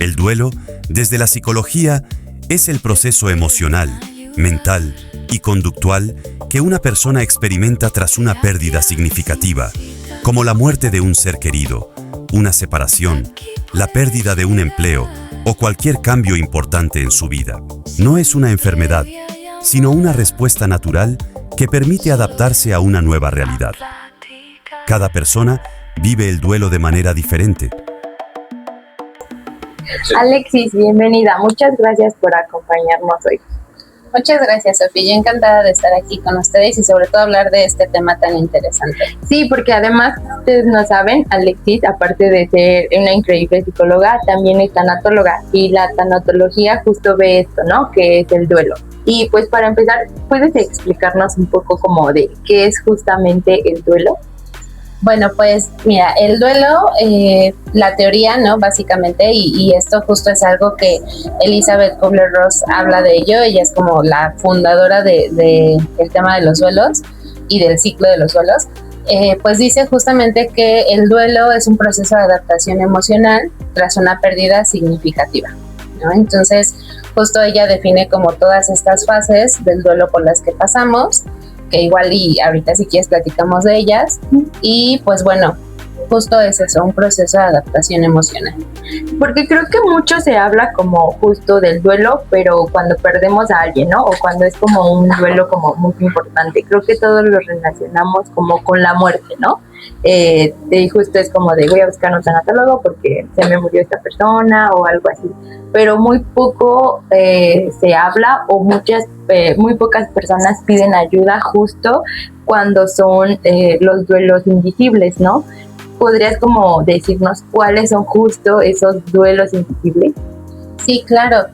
El duelo, desde la psicología, es el proceso emocional, mental y conductual que una persona experimenta tras una pérdida significativa, como la muerte de un ser querido, una separación, la pérdida de un empleo o cualquier cambio importante en su vida. No es una enfermedad, sino una respuesta natural que permite adaptarse a una nueva realidad. Cada persona vive el duelo de manera diferente. Alexis, bienvenida. Muchas gracias por acompañarnos hoy. Muchas gracias, Sofía. Yo encantada de estar aquí con ustedes y sobre todo hablar de este tema tan interesante. Sí, porque además ustedes no saben, Alexis, aparte de ser una increíble psicóloga, también es tanatóloga y la tanatología justo ve esto, ¿no? Que es el duelo. Y pues para empezar, ¿puedes explicarnos un poco como de qué es justamente el duelo? Bueno, pues mira, el duelo, la teoría, ¿no? Básicamente, y esto justo es algo que Elizabeth Kubler-Ross habla de ello. Ella es como la fundadora del tema de los duelos y del ciclo de los duelos. Pues dice justamente que el duelo es un proceso de adaptación emocional tras una pérdida significativa, ¿no? Entonces, justo ella define como todas estas fases del duelo por las que pasamos, que igual y ahorita si quieres platicamos de ellas, y pues bueno, justo es eso, un proceso de adaptación emocional. Porque creo que mucho se habla como justo del duelo, pero cuando perdemos a alguien, ¿no? O cuando es como un duelo como muy importante, creo que todos lo relacionamos como con la muerte, ¿no? Y justo es como de voy a buscar un tanatólogo porque se me murió esta persona o algo así, pero muy poco se habla o muy pocas personas piden ayuda justo cuando son los duelos invisibles, ¿no? ¿Podrías como decirnos cuáles son justo esos duelos invisibles? Sí, claro.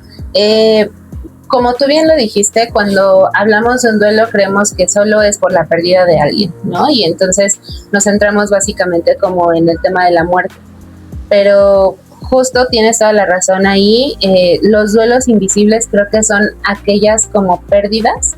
Como tú bien lo dijiste, cuando hablamos de un duelo creemos que solo es por la pérdida de alguien, ¿no? Y entonces nos centramos básicamente como en el tema de la muerte. Pero justo tienes toda la razón ahí. Los duelos invisibles creo que son aquellas como pérdidas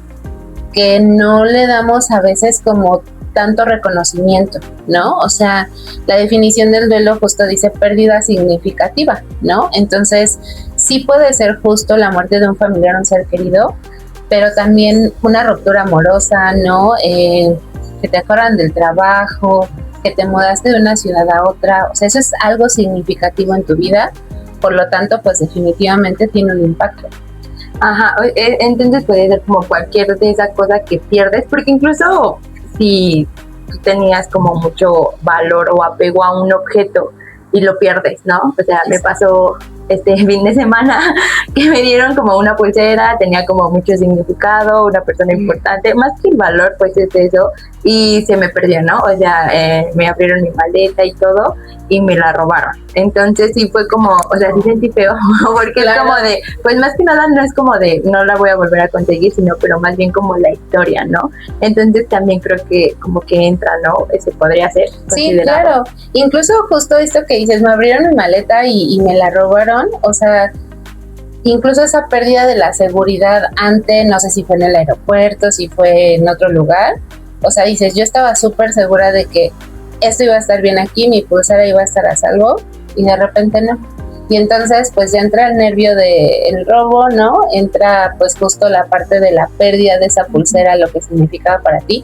que no le damos a veces como tanto reconocimiento, ¿no? O sea, la definición del duelo justo dice pérdida significativa, ¿no? Entonces, sí puede ser justo la muerte de un familiar o un ser querido, pero también una ruptura amorosa, ¿no? Que te corran del trabajo, que te mudaste de una ciudad a otra, o sea, eso es algo significativo en tu vida, por lo tanto, pues definitivamente tiene un impacto. Ajá, entonces puede ser como cualquier de esas cosas que pierdes, porque incluso si tú tenías como mucho valor o apego a un objeto y lo pierdes, ¿no? O sea, me pasó este fin de semana que me dieron como una pulsera, tenía como mucho significado, una persona importante, más que el valor, pues es eso, y se me perdió, ¿no? O sea, me abrieron mi maleta y todo y me la robaron. Entonces sí fue como, o sea, sí sentí feo, porque claro, es como de, pues más que nada no es como de, no la voy a volver a conseguir, sino pero más bien como la historia, ¿no? Entonces también creo que como que entra, ¿no? Ese podría ser. Sí, claro. Incluso justo esto que dices, me abrieron mi maleta y me la robaron, o sea, incluso esa pérdida de la seguridad antes, no sé si fue en el aeropuerto, si fue en otro lugar, o sea, dices, yo estaba súper segura de que esto iba a estar bien aquí, mi pulsera iba a estar a salvo, y de repente no. Y entonces, pues ya entra el nervio del robo, ¿no? Entra pues justo la parte de la pérdida de esa pulsera, lo que significaba para ti,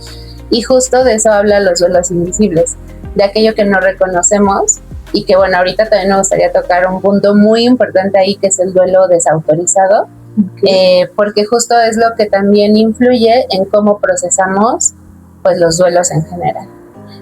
y justo de eso hablan los duelos invisibles, de aquello que no reconocemos, y que bueno, ahorita también me gustaría tocar un punto muy importante ahí, que es el duelo desautorizado, porque justo es lo que también influye en cómo procesamos pues los duelos en general.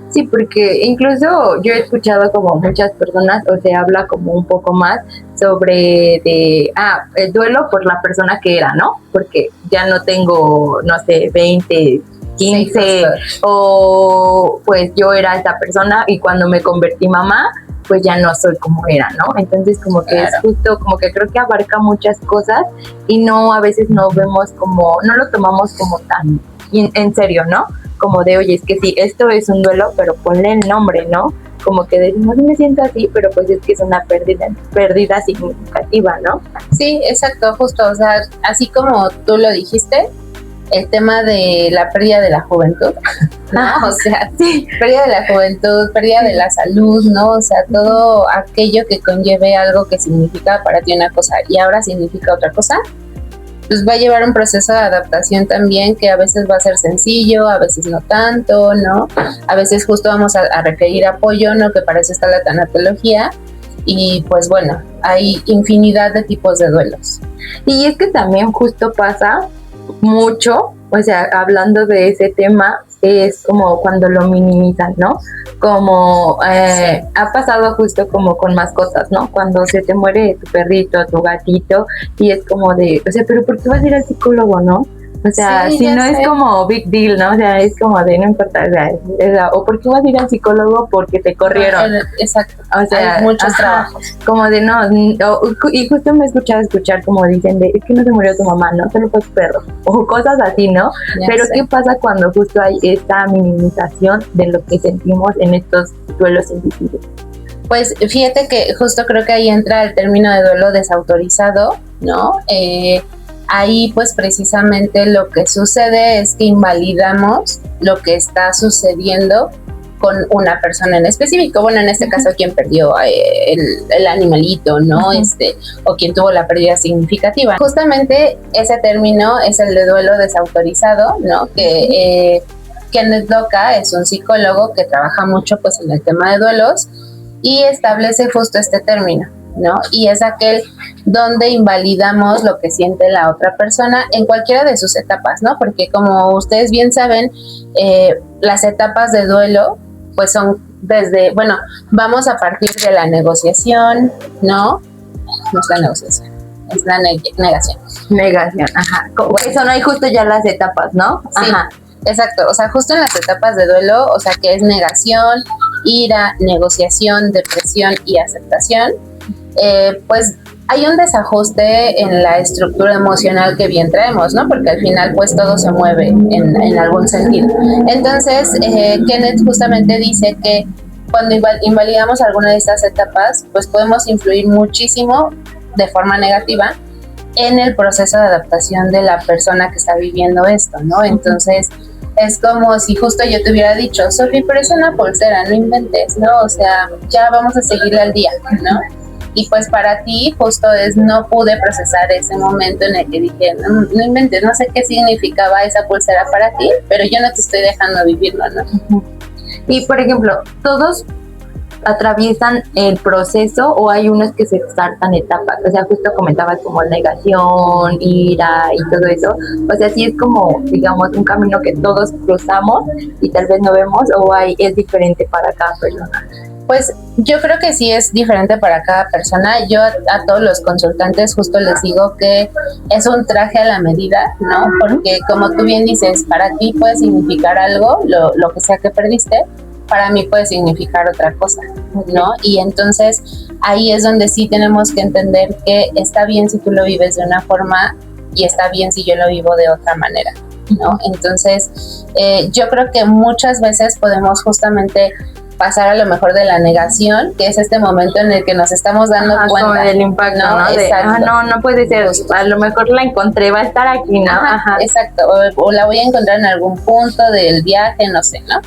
Sí, porque incluso yo he escuchado como muchas personas, o se habla como un poco más sobre el duelo por la persona que era, ¿no? Porque ya no tengo, no sé, 20, 15, sí, o pues yo era esa persona y cuando me convertí mamá, pues ya no soy como era, ¿no? Entonces como que claro, es justo, como que creo que abarca muchas cosas y no, a veces no vemos como, no lo tomamos como tan en serio, ¿no? Como de, oye, es que sí, esto es un duelo, pero ponle el nombre, ¿no? Como que decimos, me siento así, pero pues es que es una pérdida significativa, ¿no? Sí, exacto, justo, o sea, así como tú lo dijiste, el tema de la pérdida de la juventud, ¿no? O sea, sí, pérdida de la juventud, pérdida de la salud, ¿no? O sea, todo aquello que conlleve algo que significa para ti una cosa y ahora significa otra cosa, pues va a llevar un proceso de adaptación también que a veces va a ser sencillo, a veces no tanto, ¿no? A veces justo vamos a requerir apoyo, ¿no? Que para eso está la tanatología. Y pues bueno, hay infinidad de tipos de duelos. Y es que también justo pasa mucho, o sea, hablando de ese tema, es como cuando lo minimizan, ¿no? Como ha pasado justo como con mascotas, ¿no? Cuando se te muere tu perrito, tu gatito, y es como de, o sea, pero ¿por qué vas a ir al psicólogo, no? O sea, sí, si no sé. Es como big deal, ¿no? O sea, es como de no importa, o sea, o ¿por qué vas a ir al psicólogo? Porque te corrieron. Exacto. O sea, hay muchos trabajos. Como de no, y justo me he escuchado escuchar como dicen de, es que no se murió tu mamá, ¿no? Solo fue tu perro. O cosas así, ¿no? Ya pero sé. ¿Qué pasa cuando justo hay esta minimización de lo que sentimos en estos duelos invisibles? Pues fíjate que justo creo que ahí entra el término de duelo desautorizado, ¿no? Ahí pues precisamente lo que sucede es que invalidamos lo que está sucediendo con una persona en específico, bueno, en este caso quien perdió el animalito, ¿no? O quien tuvo la pérdida significativa. Justamente ese término es el de duelo desautorizado, ¿no? Que Kenneth Loca es un psicólogo que trabaja mucho pues en el tema de duelos y establece justo este término, ¿no? Y es aquel donde invalidamos lo que siente la otra persona en cualquiera de sus etapas, ¿no? Porque como ustedes bien saben, las etapas de duelo pues son desde, bueno, vamos a partir de la negociación, ¿no? No es la negociación, es la negación. Negación, ajá. Eso no hay justo ya las etapas, ¿no? Sí, ajá. Exacto, o sea, justo en las etapas de duelo, o sea, que es negación, ira, negociación, depresión y aceptación, pues hay un desajuste en la estructura emocional que bien traemos, ¿no? Porque al final pues todo se mueve en algún sentido. Entonces, Kenneth justamente dice que cuando invalidamos alguna de estas etapas, pues podemos influir muchísimo de forma negativa en el proceso de adaptación de la persona que está viviendo esto, ¿no? Entonces, es como si justo yo te hubiera dicho, Sofi, pero es una pulsera, no inventes, ¿no? O sea, ya vamos a seguirle al día, ¿no? Y pues para ti justo no pude procesar ese momento en el que dije, no inventes, no sé qué significaba esa pulsera para ti, pero yo no te estoy dejando vivirlo, ¿no? Y por ejemplo, todos atraviesan el proceso o hay unos que se saltan etapas, o sea, justo comentabas como negación, ira y todo eso, o sea, sí es como, digamos, un camino que todos cruzamos y tal vez no vemos o es diferente para cada persona. Pues yo creo que sí es diferente para cada persona. Yo a todos los consultantes justo les digo que es un traje a la medida, ¿no? Porque como tú bien dices, para ti puede significar algo, lo que sea que perdiste, para mí puede significar otra cosa, ¿no? Y entonces ahí es donde sí tenemos que entender que está bien si tú lo vives de una forma y está bien si yo lo vivo de otra manera, ¿no? Entonces yo creo que muchas veces podemos justamente pasar a lo mejor de la negación, que es este momento en el que nos estamos dando cuenta del impacto, ¿no? De, no puede ser, a lo mejor la encontré, va a estar aquí, ¿no? Ajá. Exacto, o la voy a encontrar en algún punto del viaje, no sé, ¿no?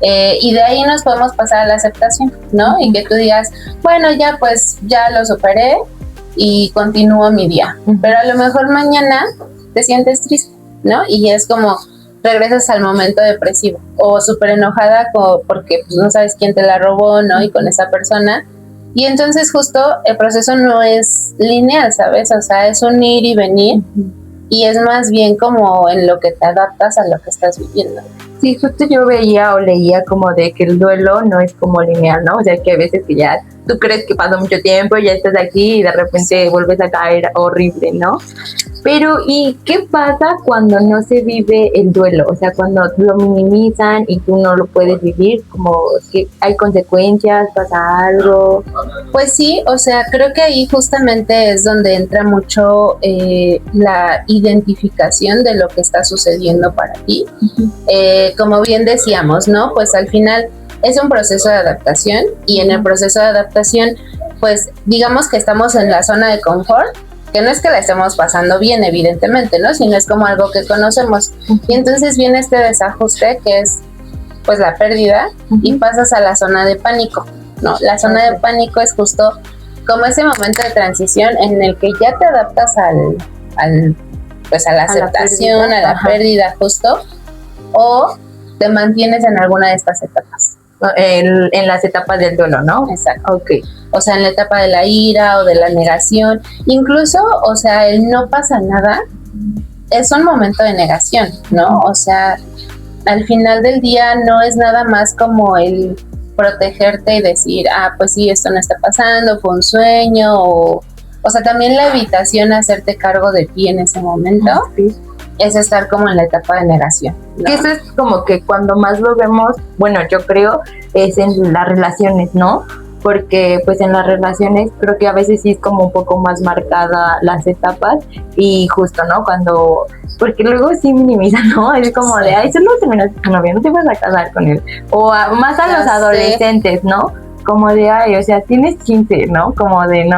Y de ahí nos podemos pasar a la aceptación, ¿no? Y que tú digas, bueno, ya pues ya lo superé y continúo mi día, pero a lo mejor mañana te sientes triste, ¿no? Y es como regresas al momento depresivo o súper enojada porque pues, no sabes quién te la robó, ¿no? Y con esa persona. Y entonces justo el proceso no es lineal, ¿sabes? O sea, es un ir y venir y es más bien como en lo que te adaptas a lo que estás viviendo. Sí, justo yo veía o leía como de que el duelo no es como lineal, ¿no? O sea, que a veces que ya tú crees que pasó mucho tiempo, ya estás aquí y de repente vuelves a caer horrible, ¿no? Pero, ¿y qué pasa cuando no se vive el duelo? O sea, cuando lo minimizan y tú no lo puedes vivir, como que hay consecuencias, pasa algo. Pues sí, o sea, creo que ahí justamente es donde entra mucho la identificación de lo que está sucediendo para ti. Como bien decíamos, ¿no? Pues al final es un proceso de adaptación y en el proceso de adaptación, pues digamos que estamos en la zona de confort, que no es que la estemos pasando bien, evidentemente, ¿no? Sino es como algo que conocemos. Y entonces viene este desajuste que es pues la pérdida y pasas a la zona de pánico, ¿no? La zona de pánico es justo como ese momento de transición en el que ya te adaptas pues a la aceptación, a la pérdida justo, o te mantienes en alguna de estas etapas. En las etapas del duelo, ¿no? Exacto. Ok. O sea, en la etapa de la ira o de la negación, incluso, o sea, el no pasa nada es un momento de negación, ¿no? O sea, al final del día no es nada más como el protegerte y decir, pues sí, esto no está pasando, fue un sueño, o sea, también la evitación a hacerte cargo de ti en ese momento. Sí. Es estar como en la etapa de negación, ¿no? Que eso es como que cuando más lo vemos, bueno, yo creo, es en las relaciones, ¿no? Porque pues en las relaciones creo que a veces sí es como un poco más marcada las etapas y justo, ¿no? Cuando, porque luego sí minimizan, ¿no? Es como de, ay, solo terminaste con novio, no te vas a casar con él. O más a los adolescentes, ¿no? Como de, ay, o sea, tienes 15, ¿no? Como de, no,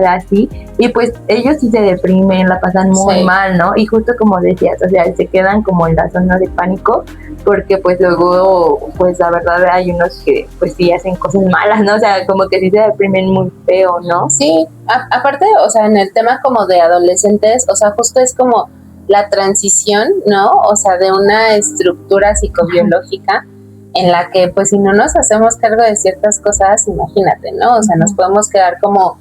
así. Y pues ellos sí se deprimen, la pasan muy mal, ¿no? Y justo como decías, o sea, se quedan como en la zona de pánico, porque pues luego, pues la verdad hay unos que pues sí hacen cosas malas, ¿no? O sea, como que sí se deprimen muy feo, ¿no? Sí, aparte, o sea, en el tema como de adolescentes, o sea, justo es como la transición, ¿no? O sea, de una estructura psicobiológica en la que pues si no nos hacemos cargo de ciertas cosas, imagínate, ¿no? O sea, nos podemos quedar como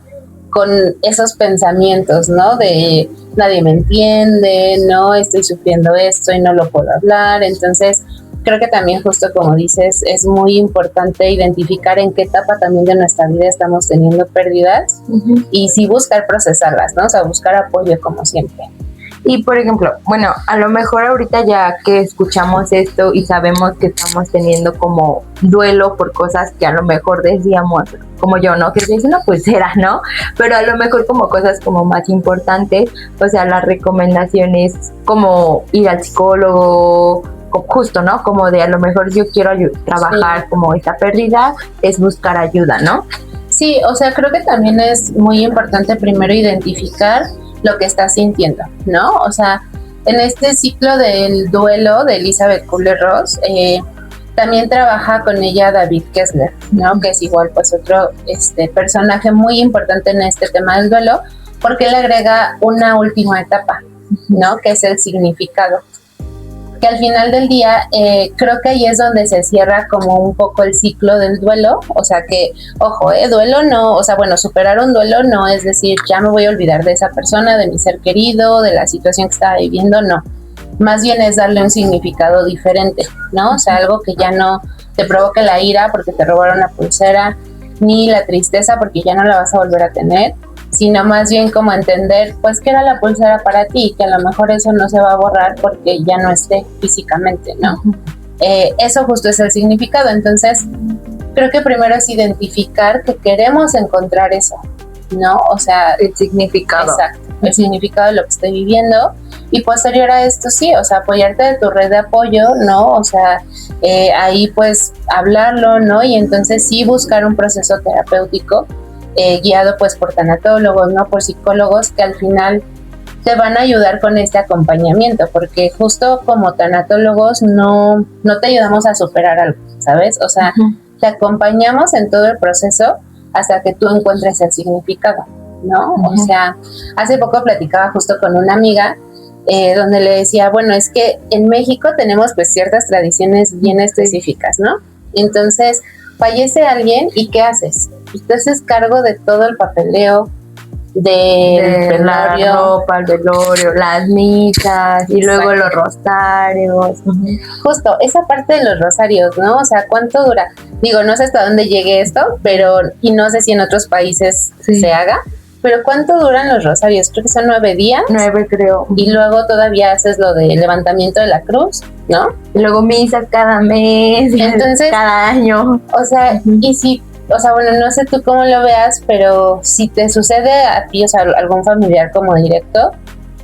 con esos pensamientos, ¿no? De nadie me entiende, no estoy sufriendo esto y no lo puedo hablar. Entonces, creo que también justo como dices, es muy importante identificar en qué etapa también de nuestra vida estamos teniendo pérdidas y sí buscar procesarlas, ¿no? O sea, buscar apoyo como siempre. Y por ejemplo, bueno, a lo mejor ahorita ya que escuchamos esto y sabemos que estamos teniendo como duelo por cosas que a lo mejor decíamos, como yo, ¿no? Que es una pulsera, ¿no? Pero a lo mejor como cosas como más importantes, o sea, las recomendaciones como ir al psicólogo, justo, ¿no? Como de a lo mejor yo quiero trabajar como esta pérdida, es buscar ayuda, ¿no? Sí, o sea, creo que también es muy importante primero identificar lo que estás sintiendo, ¿no? O sea, en este ciclo del duelo de Elizabeth Kubler-Ross, también trabaja con ella David Kessler, ¿no? Que es igual pues otro personaje muy importante en este tema del duelo, porque él agrega una última etapa, ¿no? Que es el significado. Que al final del día creo que ahí es donde se cierra como un poco el ciclo del duelo, o sea que, ojo, duelo no, o sea, bueno, superar un duelo no es decir, ya me voy a olvidar de esa persona, de mi ser querido, de la situación que estaba viviendo, no. Más bien es darle un significado diferente, ¿no? O sea, algo que ya no te provoque la ira porque te robaron la pulsera, ni la tristeza porque ya no la vas a volver a tener, sino más bien como entender pues que era la pulsera para ti, que a lo mejor eso no se va a borrar porque ya no esté físicamente, ¿no? Eso justo es el significado. Entonces creo que primero es identificar que queremos encontrar eso, ¿no? O sea, el significado. Exacto, el significado de lo que estoy viviendo. Y posterior a esto sí, o sea, apoyarte de tu red de apoyo, ¿no? O sea, ahí pues hablarlo, ¿no? Y entonces sí buscar un proceso terapéutico guiado pues por tanatólogos, ¿no? Por psicólogos que al final te van a ayudar con este acompañamiento, porque justo como tanatólogos no te ayudamos a superar algo, ¿sabes? O sea, te acompañamos en todo el proceso hasta que tú encuentres el significado, ¿no? O sea, hace poco platicaba justo con una amiga donde le decía, bueno, es que en México tenemos pues ciertas tradiciones bien específicas, ¿no? Entonces, fallece alguien y ¿qué haces? Pues te haces cargo de todo el papeleo, de la ropa, el velorio, las misas y luego los rosarios. Justo, esa parte de los rosarios, ¿no? O sea, ¿cuánto dura? Digo, no sé hasta dónde llegue esto, pero, y no sé si en otros países se haga, pero ¿cuánto duran los rosarios? Creo que son 9 días. 9 creo. Y luego todavía haces lo del levantamiento de la cruz, ¿no? Y luego misas cada mes, entonces, cada año. O sea, y si, o sea, bueno, no sé tú cómo lo veas, pero si te sucede a ti, o sea, algún familiar como directo,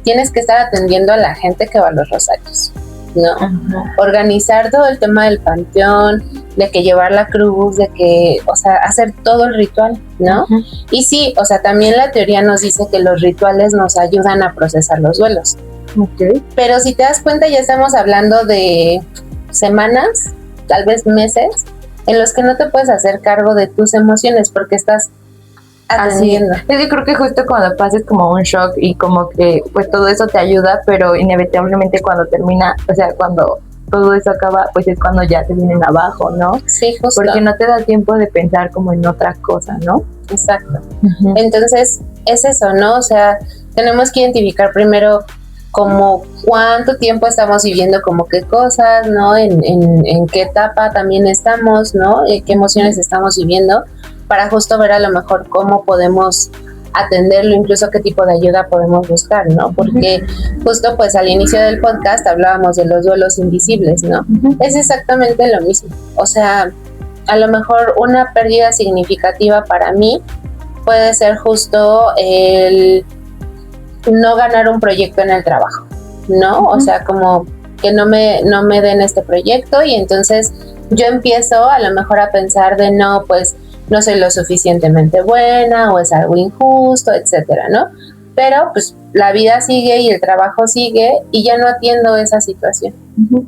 tienes que estar atendiendo a la gente que va a los rosarios, ¿no? Organizar todo el tema del panteón, de que llevar la cruz, de que, o sea, hacer todo el ritual, ¿no? Y sí, o sea, también la teoría nos dice que los rituales nos ayudan a procesar los duelos. Pero si te das cuenta, ya estamos hablando de semanas, tal vez meses, en los que no te puedes hacer cargo de tus emociones porque estás atendiendo. Yo creo que justo cuando pases como un shock y como que pues todo eso te ayuda, pero inevitablemente cuando termina, o sea, cuando todo eso acaba, pues es cuando ya te vienen abajo, ¿no? Sí, justo. Porque no te da tiempo de pensar como en otra cosa, ¿no? Exacto. Entonces, es eso, ¿no? O sea, tenemos que identificar primero como cuánto tiempo estamos viviendo como qué cosas, ¿no? En qué etapa también estamos, ¿no? Qué emociones estamos viviendo, para justo ver a lo mejor cómo podemos atenderlo, incluso qué tipo de ayuda podemos buscar, ¿no? Porque justo pues al inicio del podcast hablábamos de los duelos invisibles, ¿no? Es exactamente lo mismo. O sea, a lo mejor una pérdida significativa para mí puede ser justo el no ganar un proyecto en el trabajo, ¿no? O sea, como que no me den este proyecto y entonces yo empiezo a lo mejor a pensar de no, pues no soy lo suficientemente buena o es algo injusto, etcétera, ¿no? Pero pues la vida sigue y el trabajo sigue y ya no atiendo esa situación.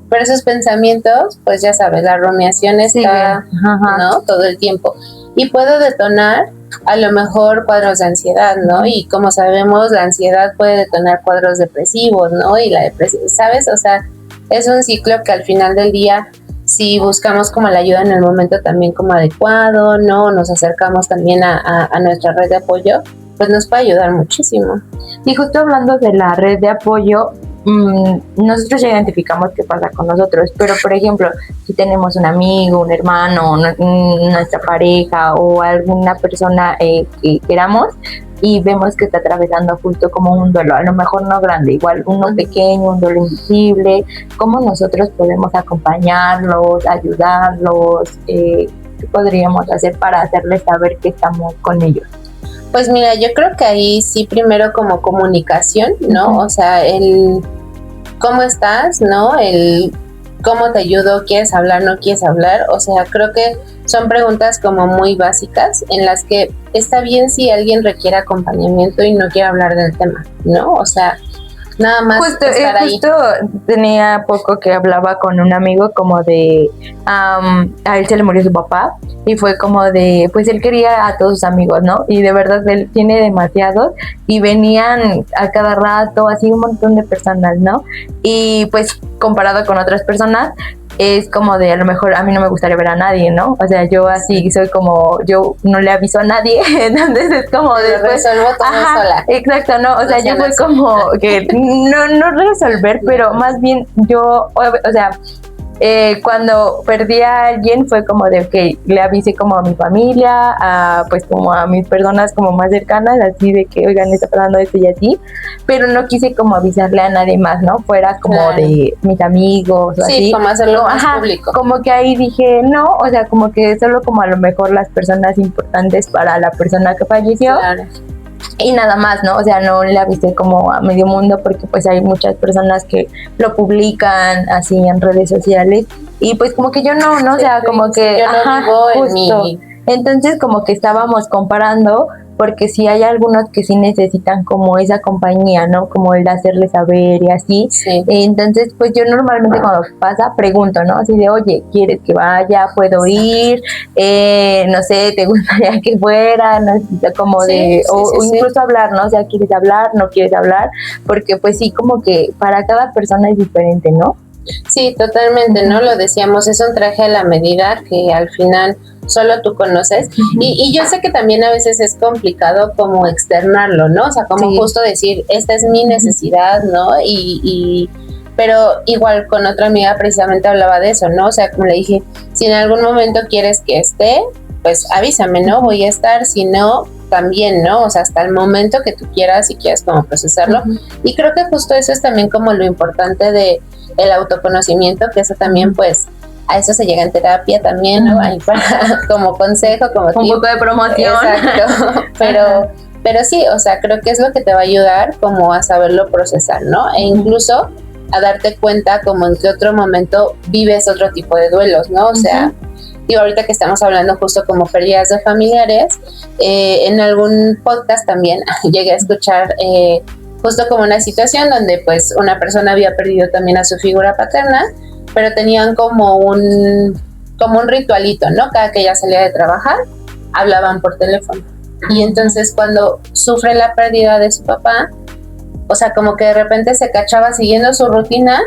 Pero esos pensamientos, pues ya sabes, la rumiación está, ¿no? Todo el tiempo. Y puedo detonar a lo mejor cuadros de ansiedad, ¿no? Y como sabemos, la ansiedad puede detonar cuadros depresivos, ¿no? Y la depresión, ¿sabes? O sea, es un ciclo que al final del día, si buscamos como la ayuda en el momento también como adecuado, ¿no? Nos acercamos también a nuestra red de apoyo, pues nos puede ayudar muchísimo. Y justo hablando de la red de apoyo, nosotros ya identificamos qué pasa con nosotros, pero por ejemplo, si tenemos un amigo, un hermano, nuestra pareja o alguna persona que queramos y vemos que está atravesando justo como un duelo, a lo mejor no grande, igual uno pequeño, un duelo invisible, ¿cómo nosotros podemos acompañarlos, ayudarlos? ¿Qué podríamos hacer para hacerles saber que estamos con ellos? Pues mira, yo creo que ahí sí primero como comunicación, ¿no? O sea, el cómo estás, ¿no? El cómo te ayudo, quieres hablar, no quieres hablar. O sea, creo que son preguntas como muy básicas en las que está bien si alguien requiere acompañamiento y no quiere hablar del tema, ¿no? O sea, nada más estar ahí. Justo tenía poco que hablaba con un amigo como de, a él se le murió su papá y fue como de, pues él quería a todos sus amigos, ¿no? Y de verdad él tiene demasiados y venían a cada rato así un montón de personas, ¿no? Y pues comparado con otras personas, es como de a lo mejor a mí no me gustaría ver a nadie, ¿no? O sea, yo así soy como, yo no le aviso a nadie, entonces es como después resuelvo todo sola. Exacto, ¿no? O sea, yo fue como que no resolver, pero más bien yo, o sea, cuando perdí a alguien fue como de que le avisé como a mi familia, pues como a mis personas como más cercanas, así de que oigan, está pasando esto y así, pero no quise como avisarle a nadie más, ¿no? Fuera como de mis amigos o así. Sí, como hacerlo más público. Como que ahí dije, no, o sea, como que solo como a lo mejor las personas importantes para la persona que falleció. Claro. Y nada más, ¿no? O sea, no le avisé como a medio mundo porque pues hay muchas personas que lo publican así en redes sociales y pues como que yo no, o sea, como que... Yo no vivo en mi... Entonces como que estábamos comparando porque sí hay algunos que sí necesitan como esa compañía, ¿no? Como el hacerles saber y así. Sí. Entonces, pues yo normalmente cuando pasa pregunto, ¿no? Así de, oye, ¿quieres que vaya? ¿Puedo ir? No sé, ¿te gustaría que fuera? No sé, como de, o incluso hablar, ¿no? O sea, ¿quieres hablar? ¿No quieres hablar? Porque pues sí, como que para cada persona es diferente, ¿no? Sí, totalmente, ¿no? Lo decíamos, es un traje a la medida que al final solo tú conoces. Y yo sé que también a veces es complicado como externarlo, ¿no? O sea, como justo decir, esta es mi necesidad, ¿no? Pero igual con otra amiga precisamente hablaba de eso, ¿no? O sea, como le dije, si en algún momento quieres que esté, pues avísame, ¿no? Voy a estar, si no, también, ¿no? O sea, hasta el momento que tú quieras y quieras como procesarlo. Y creo que justo eso es también como lo importante de el autoconocimiento, que eso también pues a eso se llega en terapia también, ¿no? Ahí para, como consejo, como un poco de promoción. Exacto, pero sí, o sea, creo que es lo que te va a ayudar como a saberlo procesar, ¿no? E incluso a darte cuenta como en qué otro momento vives otro tipo de duelos, ¿no? O sea, digo, ahorita que estamos hablando justo como pérdidas de familiares, en algún podcast también llegué a escuchar justo como una situación donde pues una persona había perdido también a su figura paterna, pero tenían como un ritualito, ¿no? Cada que ella salía de trabajar, hablaban por teléfono. Y entonces cuando sufre la pérdida de su papá, o sea, como que de repente se cachaba siguiendo su rutina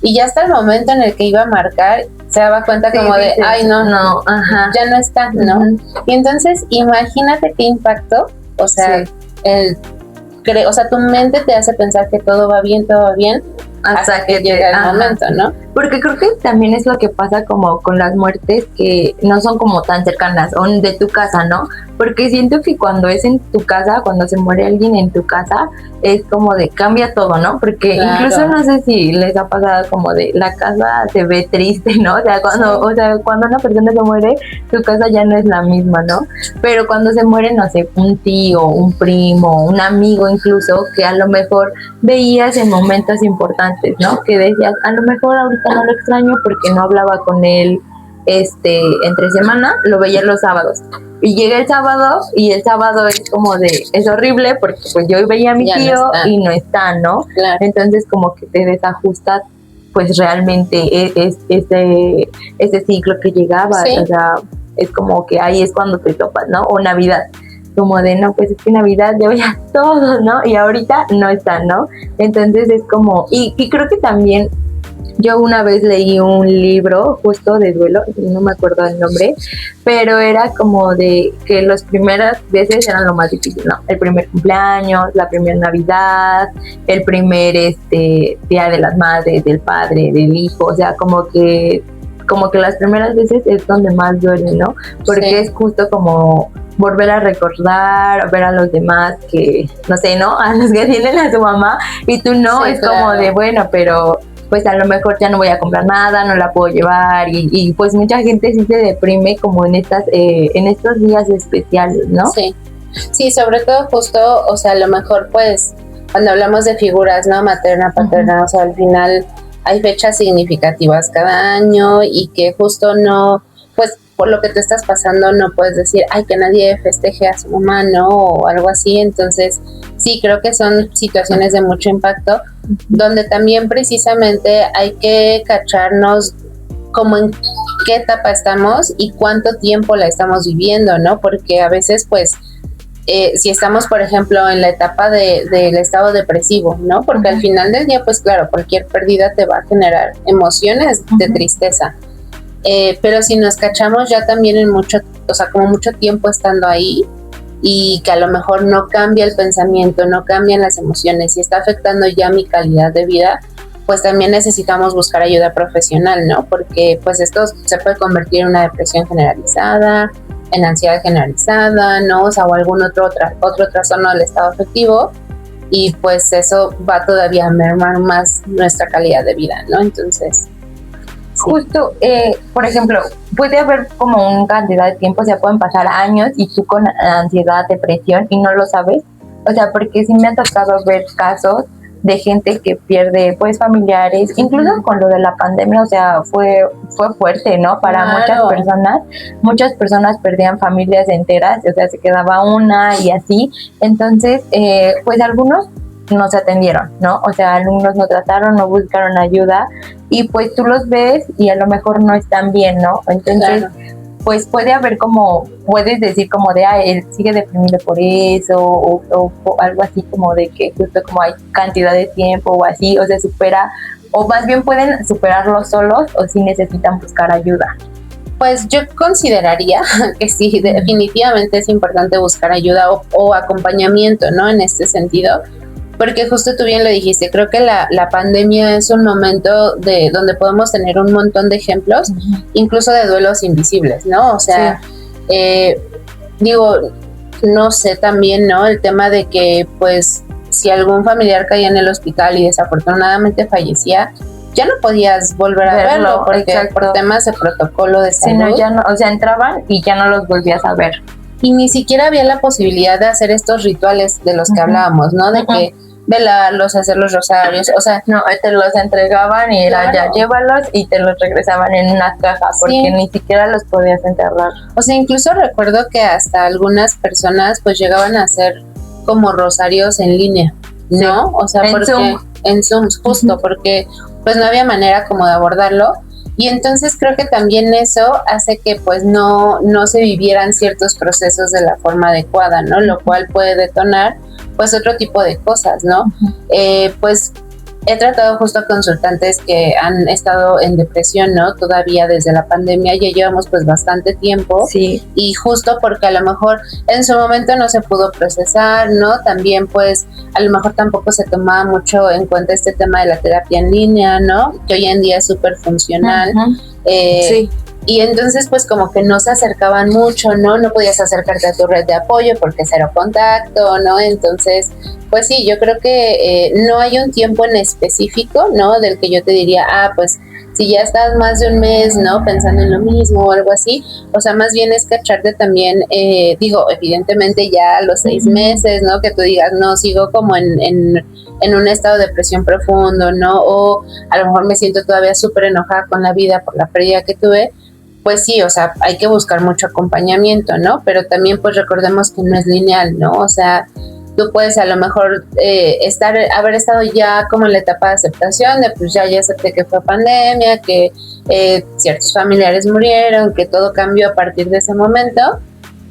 y ya hasta el momento en el que iba a marcar, se daba cuenta como de, ay, no, ya no está, ¿no? Y entonces imagínate qué impacto, o sea, o sea, tu mente te hace pensar que todo va bien, hasta que llega el momento, ¿no? Porque creo que también es lo que pasa como con las muertes que no son como tan cercanas o de tu casa, ¿no? Porque siento que cuando es en tu casa, cuando se muere alguien en tu casa, es como de cambia todo, ¿no? Porque incluso no sé si les ha pasado como de la casa se ve triste, ¿no? O sea, cuando una persona se muere, tu casa ya no es la misma, ¿no? Pero cuando se muere, no sé, un tío, un primo, un amigo incluso, que a lo mejor veías en momentos importantes, ¿no? Que decías, a lo mejor ahorita no lo extraño porque no hablaba con él entre semana, lo veía los sábados. Y llega el sábado y el sábado es como es horrible porque pues yo veía a mi tío y no está, ¿no? Claro. Entonces como que te desajusta pues realmente ese ciclo que llegaba, o sea, es como que ahí es cuando te topas, ¿no? O Navidad, como de, no, pues es que Navidad ya veía todo, ¿no? Y ahorita no está, ¿no? Entonces es como, y creo que también yo una vez leí un libro justo de duelo, no me acuerdo el nombre, pero era como de que las primeras veces eran lo más difícil, ¿no? El primer cumpleaños, la primera Navidad, el primer Día de las Madres, del padre, del hijo, o sea, como que las primeras veces es donde más duele, ¿no? Porque es justo como volver a recordar, ver a los demás que, no sé, ¿no? A los que tienen a su mamá y tú no, es como de, bueno, pero pues a lo mejor ya no voy a comprar nada, no la puedo llevar y pues mucha gente sí se deprime como en estos días especiales, ¿no? Sí, sobre todo justo, o sea, a lo mejor pues cuando hablamos de figuras, ¿no? Materna, paterna, o sea, al final hay fechas significativas cada año y que justo no, pues por lo que tú estás pasando no puedes decir, ay, que nadie festeje a su mamá, ¿no? O algo así, entonces sí, creo que son situaciones de mucho impacto, donde también precisamente hay que cacharnos como en qué etapa estamos y cuánto tiempo la estamos viviendo, ¿no? Porque a veces, pues, si estamos, por ejemplo, en la etapa del estado depresivo, ¿no? Porque al final del día, pues claro, cualquier pérdida te va a generar emociones de tristeza. Pero si nos cachamos ya también en como mucho tiempo estando ahí, y que a lo mejor no cambia el pensamiento, no cambian las emociones y está afectando ya mi calidad de vida, pues también necesitamos buscar ayuda profesional, ¿no? Porque pues esto se puede convertir en una depresión generalizada, en ansiedad generalizada, ¿no? O sea, o algún otro trastorno del estado afectivo y pues eso va todavía a mermar más nuestra calidad de vida, ¿no? Entonces... Justo, por ejemplo, puede haber como una cantidad de tiempo, o sea, pueden pasar años y tú con ansiedad, depresión y no lo sabes. O sea, porque sí me ha tocado ver casos de gente que pierde pues familiares, incluso con lo de la pandemia, o sea, fue fuerte, ¿no? Para muchas personas perdían familias enteras, o sea, se quedaba una y así. Entonces, pues algunos no se atendieron, ¿no? O sea, algunos no trataron, no buscaron ayuda y pues tú los ves y a lo mejor no están bien, ¿no? Entonces, pues puedes decir como de, él sigue deprimido por eso o algo así como de que justo como hay cantidad de tiempo o así, o se supera, o más bien pueden superarlo solos o si necesitan buscar ayuda. Pues yo consideraría que sí, definitivamente es importante buscar ayuda o acompañamiento, ¿no? En este sentido, porque justo tú bien lo dijiste, creo que la pandemia es un momento donde podemos tener un montón de ejemplos, incluso de duelos invisibles, ¿no? O sea, digo, no sé también, ¿no? El tema de que, pues, si algún familiar caía en el hospital y desafortunadamente fallecía, ya no podías volver a verlo porque por temas de protocolo de salud. Sí, no, ya no, o sea, entraban y ya no los volvías a ver. Y ni siquiera había la posibilidad de hacer estos rituales de los que hablábamos, ¿no? De que velarlos, hacer los rosarios, o sea, no, te los entregaban y era claro. ya llévalos y te los regresaban en una caja porque Sí. ni siquiera los podías enterrar. O sea, incluso recuerdo que hasta algunas personas pues llegaban a hacer como rosarios en línea, ¿no? Sí. O sea, En porque Zoom. en Zoom, justo, porque pues no había manera como de abordarlo. Y entonces creo que también eso hace que pues no se vivieran ciertos procesos de la forma adecuada, ¿no? Lo cual puede detonar pues otro tipo de cosas, ¿no? Pues he tratado justo a consultantes que han estado en depresión, ¿no? Todavía desde la pandemia, ya llevamos pues bastante tiempo. Sí. Y justo porque a lo mejor en su momento no se pudo procesar, ¿no? También pues a lo mejor tampoco se tomaba mucho en cuenta este tema de la terapia en línea, ¿no? Que hoy en día es súper funcional. Sí. Y entonces pues como que no se acercaban mucho, ¿no? No podías acercarte a tu red de apoyo porque cero contacto, ¿no? Entonces, pues sí, yo creo que no hay un tiempo en específico, ¿no? Del que yo te diría, pues si ya estás más de un mes, ¿no? Pensando en lo mismo o algo así, o sea, más bien es cacharte también, digo, evidentemente ya a los 6 meses, ¿no? Que tú digas, no, sigo como en un estado de depresión profundo, ¿no? O a lo mejor me siento todavía súper enojada con la vida por la pérdida que tuve. Pues sí, o sea, hay que buscar mucho acompañamiento, ¿no? Pero también pues recordemos que no es lineal, ¿no? O sea, tú puedes a lo mejor haber estado ya como en la etapa de aceptación, de pues ya acepté que fue pandemia, que ciertos familiares murieron, que todo cambió a partir de ese momento.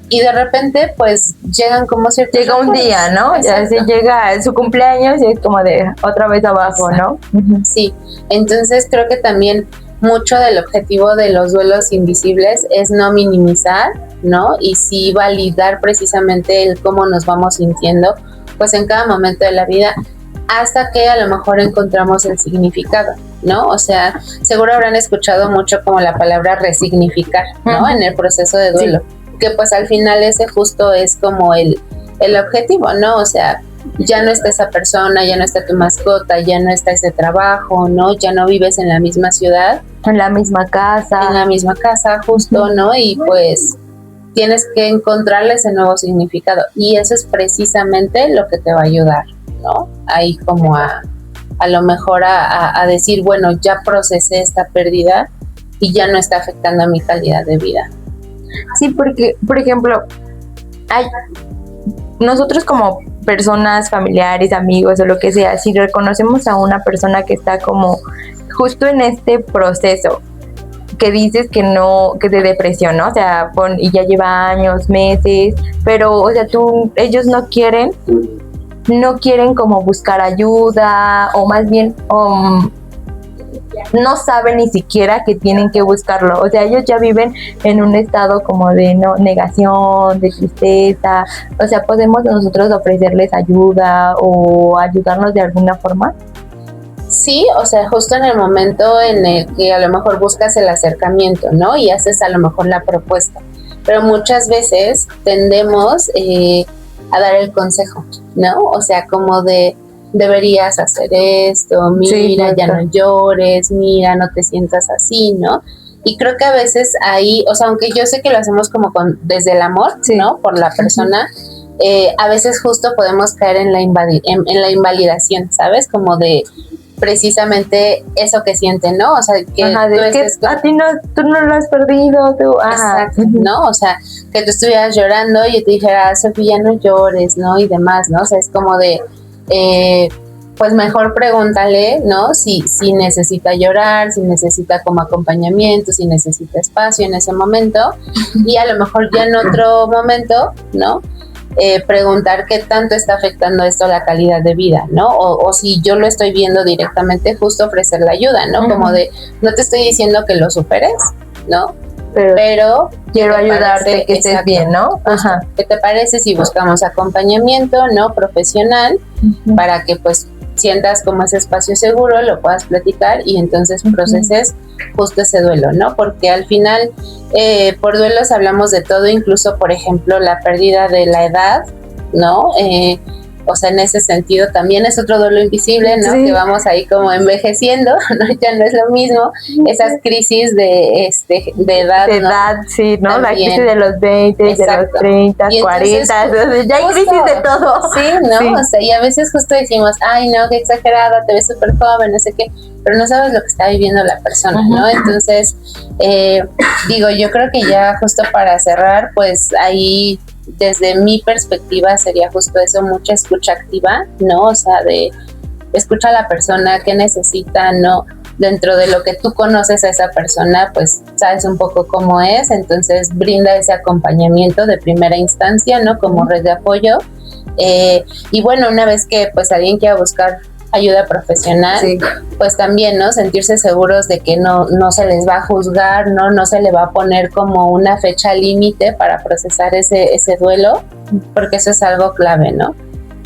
Y de repente, pues, llegan como ciertos... Llega un día, ¿no? Exacto. Ya se llega su cumpleaños y es como de otra vez abajo, ¿no? Sí, entonces creo que también mucho del objetivo de los duelos invisibles es no minimizar, ¿no? Y sí validar precisamente el cómo nos vamos sintiendo, pues en cada momento de la vida, hasta que a lo mejor encontramos el significado, ¿no? O sea, seguro habrán escuchado mucho como la palabra resignificar, ¿no? En el proceso de duelo, que pues al final ese justo es como el objetivo, ¿no? O sea, ya no está esa persona, ya no está tu mascota, ya no está ese trabajo, ¿no? Ya no vives en la misma ciudad. En la misma casa. En la misma casa, justo, ¿no? Y pues tienes que encontrarle ese nuevo significado. Y eso es precisamente lo que te va a ayudar, ¿no? Ahí como a lo mejor a decir, bueno, ya procesé esta pérdida y ya no está afectando a mi calidad de vida. Sí, porque, por ejemplo, nosotros como personas, familiares, amigos o lo que sea, si reconocemos a una persona que está como justo en este proceso, que dices que no, que de depresión, ¿no? O sea, y ya lleva años, meses, pero, o sea, ellos no quieren como buscar ayuda, o más bien, no saben ni siquiera que tienen que buscarlo. O sea, ellos ya viven en un estado como de negación, de tristeza. O sea, podemos nosotros ofrecerles ayuda o ayudarnos de alguna forma. Sí, o sea, justo en el momento en el que a lo mejor buscas el acercamiento, ¿no? Y haces a lo mejor la propuesta. Pero muchas veces tendemos a dar el consejo, ¿no? O sea, como de deberías hacer esto, mira, ya no llores, mira, no te sientas así, ¿no? Y creo que a veces ahí, o sea, aunque yo sé que lo hacemos como desde el amor, ¿no? Por la persona, a veces justo podemos caer en la invalidación, ¿sabes? Como de precisamente eso que sienten, ¿no? O sea, que a ti tú no lo has perdido, tú. Exacto, ¿no? O sea, que tú estuvieras llorando y yo te dijera, Sofía, no llores, ¿no? Y demás, ¿no? O sea, es como de pues mejor pregúntale, ¿no? Si necesita llorar, si necesita como acompañamiento, si necesita espacio en ese momento, y a lo mejor ya en otro momento, ¿no? Preguntar qué tanto está afectando esto la calidad de vida, ¿no? O si yo lo estoy viendo directamente, justo ofrecer la ayuda, ¿no? Como de, no te estoy diciendo que lo superes, ¿no? Pero quiero ayudarte, que estés bien, ¿no? Ajá. ¿Qué te parece si buscamos acompañamiento, no profesional, para que pues sientas como ese espacio seguro, lo puedas platicar y entonces proceses justo ese duelo, ¿no? Porque al final por duelos hablamos de todo, incluso por ejemplo la pérdida de la edad, ¿no? o sea, en ese sentido también es otro duelo invisible, ¿no? Sí. Que vamos ahí como envejeciendo, ¿no? Ya no es lo mismo, esas crisis de edad, De ¿no? edad, sí, ¿no? La También. crisis de los 20, de los Exacto. 30, Y entonces, 40, entonces ya hay justo, crisis de todo. Sí, ¿no? Sí. O sea, y a veces justo decimos, ay, no, qué exagerada, te ves súper joven, no sé qué, pero no sabes lo que está viviendo la persona, ¿no? Entonces, digo, yo creo que ya justo para cerrar, pues ahí, desde mi perspectiva, sería justo eso, mucha escucha activa, ¿no? O sea, de escucha a la persona, qué necesita, ¿no? Dentro de lo que tú conoces a esa persona, pues sabes un poco cómo es, entonces brinda ese acompañamiento de primera instancia, ¿no? Como red de apoyo. Y bueno, una vez que pues alguien quiera buscar ayuda profesional, Sí. pues también, ¿no? Sentirse seguros de que no se les va a juzgar, no se le va a poner como una fecha límite para procesar ese duelo, porque eso es algo clave, ¿no?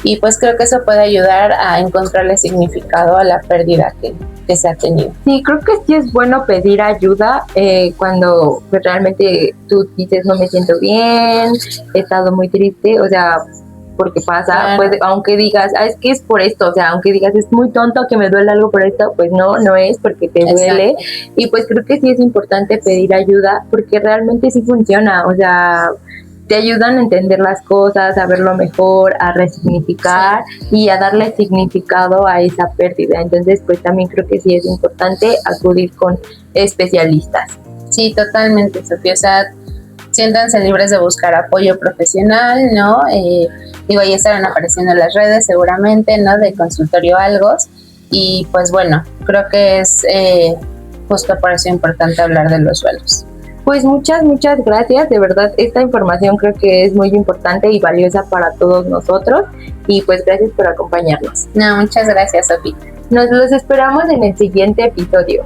Y pues creo que eso puede ayudar a encontrarle significado a la pérdida que se ha tenido. Sí, creo que sí es bueno pedir ayuda cuando pues, realmente tú dices no me siento bien, he estado muy triste, o sea, porque pasa, Claro. pues aunque digas, es que es por esto, o sea, aunque digas es muy tonto que me duele algo por esto, pues no es porque te duele. Y pues creo que sí es importante pedir ayuda porque realmente sí funciona, o sea, te ayudan a entender las cosas, a verlo mejor, a resignificar y a darle significado a esa pérdida. Entonces, pues también creo que sí es importante acudir con especialistas. Sí, totalmente, Sofía. O sea, siéntanse libres de buscar apoyo profesional, ¿no? Digo, ahí estarán apareciendo en las redes seguramente, ¿no? De Consultorio Algos. Y pues bueno, creo que es justo por eso importante hablar de los duelos. Pues muchas gracias, de verdad esta información creo que es muy importante y valiosa para todos nosotros y pues gracias por acompañarnos. No, muchas gracias, Sofía. Nos los esperamos en el siguiente episodio.